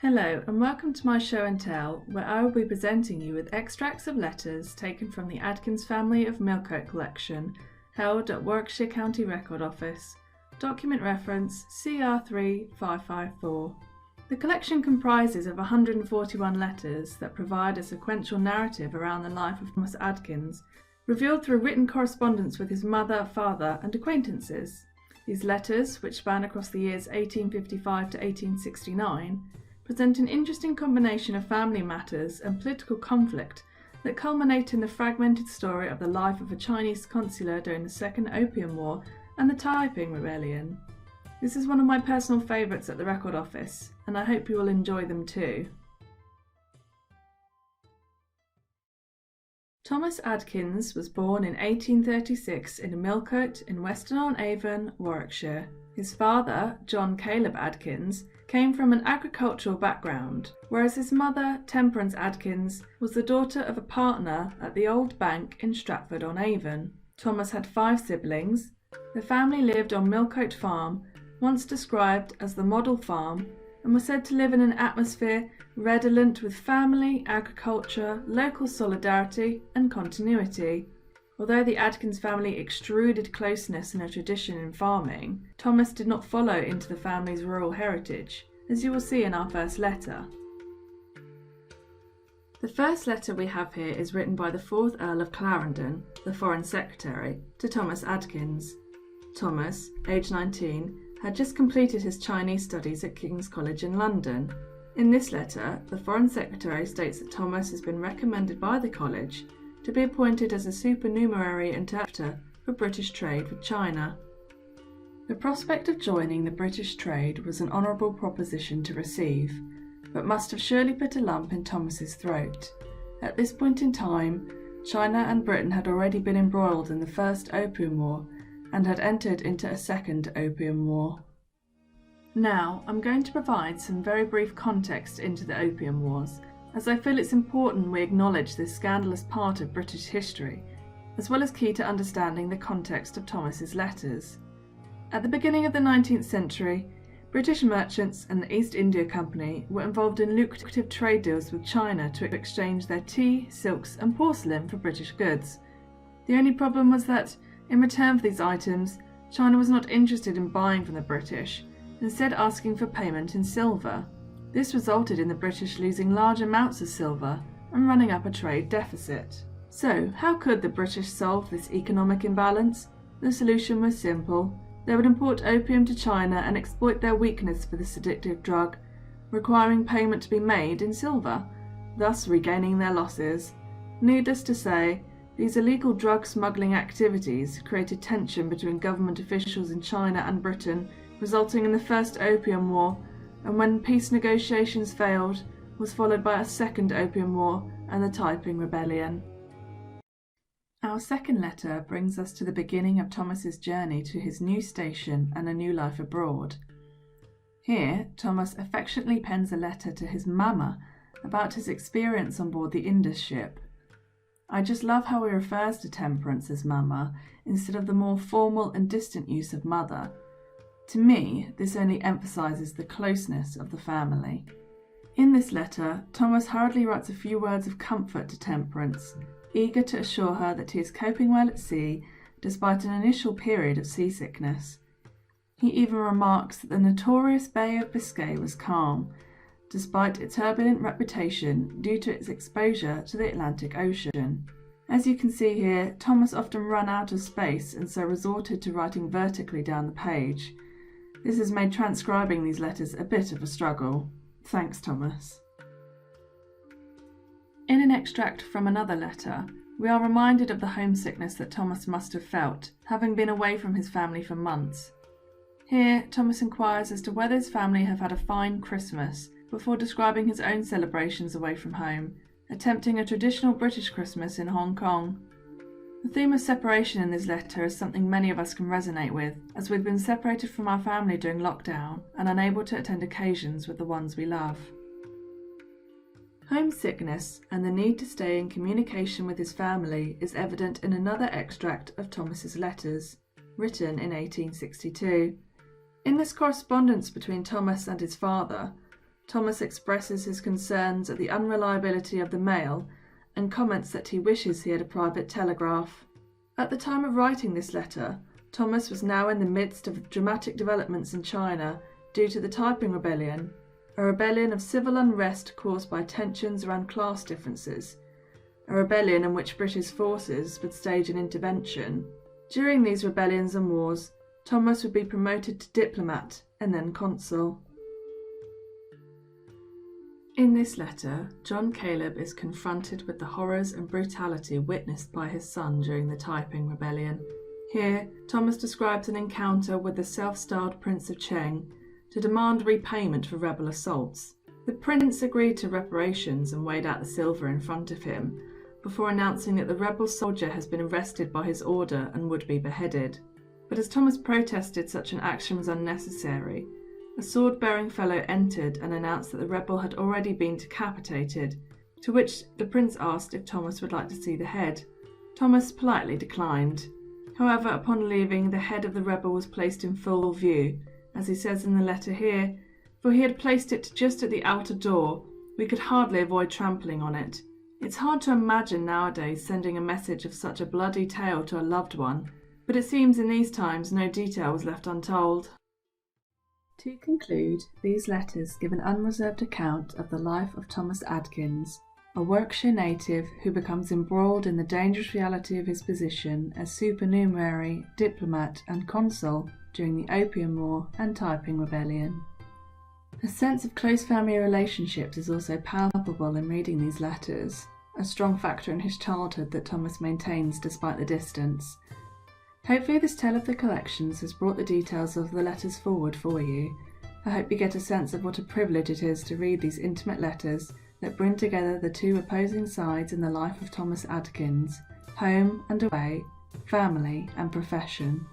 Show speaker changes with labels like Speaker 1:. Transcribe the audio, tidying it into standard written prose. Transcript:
Speaker 1: Hello and welcome to my show and tell, where I will be presenting you with extracts of letters taken from the Adkins family of Millcote collection held at Warwickshire County Record Office. Document reference CR3554. The collection comprises of 141 letters that provide a sequential narrative around the life of Thomas Adkins, revealed through written correspondence with his mother, father and acquaintances. These letters, which span across the years 1855 to 1869, present an interesting combination of family matters and political conflict that culminate in the fragmented story of the life of a Chinese consular during the Second Opium War and the Taiping Rebellion. This is one of my personal favourites at the Record Office, and I hope you will enjoy them too. Thomas Adkins was born in 1836 in Millcote in Weston-on-Avon, Warwickshire. His father, John Caleb Adkins, came from an agricultural background, whereas his mother, Temperance Adkins, was the daughter of a partner at the Old Bank in Stratford-on-Avon. Thomas had 5 siblings. The family lived on Millcote Farm, once described as the model farm, and was said to live in an atmosphere redolent with family, agriculture, local solidarity and continuity. Although the Adkins family extruded closeness and a tradition in farming, Thomas did not follow into the family's rural heritage, as you will see in our first letter. The first letter we have here is written by the 4th Earl of Clarendon, the Foreign Secretary, to Thomas Adkins. Thomas, aged 19, had just completed his Chinese studies at King's College in London. In this letter, the Foreign Secretary states that Thomas has been recommended by the college to be appointed as a supernumerary interpreter for British trade with China. The prospect of joining the British trade was an honourable proposition to receive, but must have surely put a lump in Thomas's throat. At this point in time, China and Britain had already been embroiled in the First Opium War and had entered into a Second Opium War. Now, I'm going to provide some very brief context into the Opium Wars, as I feel it's important we acknowledge this scandalous part of British history, as well as key to understanding the context of Thomas's letters. At the beginning of the 19th century, British merchants and the East India Company were involved in lucrative trade deals with China to exchange their tea, silks and porcelain for British goods. The only problem was that, in return for these items, China was not interested in buying from the British, instead asking for payment in silver. This resulted in the British losing large amounts of silver and running up a trade deficit. So, how could the British solve this economic imbalance? The solution was simple. They would import opium to China and exploit their weakness for this addictive drug, requiring payment to be made in silver, thus regaining their losses. Needless to say, these illegal drug smuggling activities created tension between government officials in China and Britain, resulting in the First Opium War, and when peace negotiations failed, was followed by a Second Opium War and the Taiping Rebellion. Our second letter brings us to the beginning of Thomas's journey to his new station and a new life abroad. Here, Thomas affectionately pens a letter to his mama about his experience on board the Indus ship. I just love how he refers to Temperance as mama instead of the more formal and distant use of mother. To me, this only emphasises the closeness of the family. In this letter, Thomas hurriedly writes a few words of comfort to Temperance, eager to assure her that he is coping well at sea despite an initial period of seasickness. He even remarks that the notorious Bay of Biscay was calm, despite its turbulent reputation due to its exposure to the Atlantic Ocean. As you can see here, Thomas often ran out of space and so resorted to writing vertically down the page. This has made transcribing these letters a bit of a struggle. Thanks, Thomas. In an extract from another letter, we are reminded of the homesickness that Thomas must have felt, having been away from his family for months. Here, Thomas inquires as to whether his family have had a fine Christmas, before describing his own celebrations away from home, attempting a traditional British Christmas in Hong Kong. The theme of separation in this letter is something many of us can resonate with, as we've been separated from our family during lockdown and unable to attend occasions with the ones we love. Homesickness and the need to stay in communication with his family is evident in another extract of Thomas's letters, written in 1862. In this correspondence between Thomas and his father, Thomas expresses his concerns at the unreliability of the mail and comments that he wishes he had a private telegraph. At the time of writing this letter, Thomas was now in the midst of dramatic developments in China due to the Taiping Rebellion, a rebellion of civil unrest caused by tensions around class differences, a rebellion in which British forces would stage an intervention. During these rebellions and wars, Thomas would be promoted to diplomat and then consul. In this letter, John Caleb is confronted with the horrors and brutality witnessed by his son during the Taiping Rebellion. Here, Thomas describes an encounter with the self-styled Prince of Cheng to demand repayment for rebel assaults. The prince agreed to reparations and weighed out the silver in front of him, before announcing that the rebel soldier has been arrested by his order and would be beheaded. But as Thomas protested such an action was unnecessary, a sword-bearing fellow entered and announced that the rebel had already been decapitated, to which the prince asked if Thomas would like to see the head. Thomas politely declined. However, upon leaving, the head of the rebel was placed in full view, as he says in the letter here, for he had placed it just at the outer door. We could hardly avoid trampling on it. It's hard to imagine nowadays sending a message of such a bloody tale to a loved one, but it seems in these times no detail was left untold. To conclude, these letters give an unreserved account of the life of Thomas Adkins, a Warwickshire native who becomes embroiled in the dangerous reality of his position as supernumerary, diplomat and consul during the Opium War and Taiping Rebellion. A sense of close family relationships is also palpable in reading these letters, a strong factor in his childhood that Thomas maintains despite the distance. Hopefully this tale of the collections has brought the details of the letters forward for you. I hope you get a sense of what a privilege it is to read these intimate letters that bring together the two opposing sides in the life of Thomas Adkins, home and away, family and profession.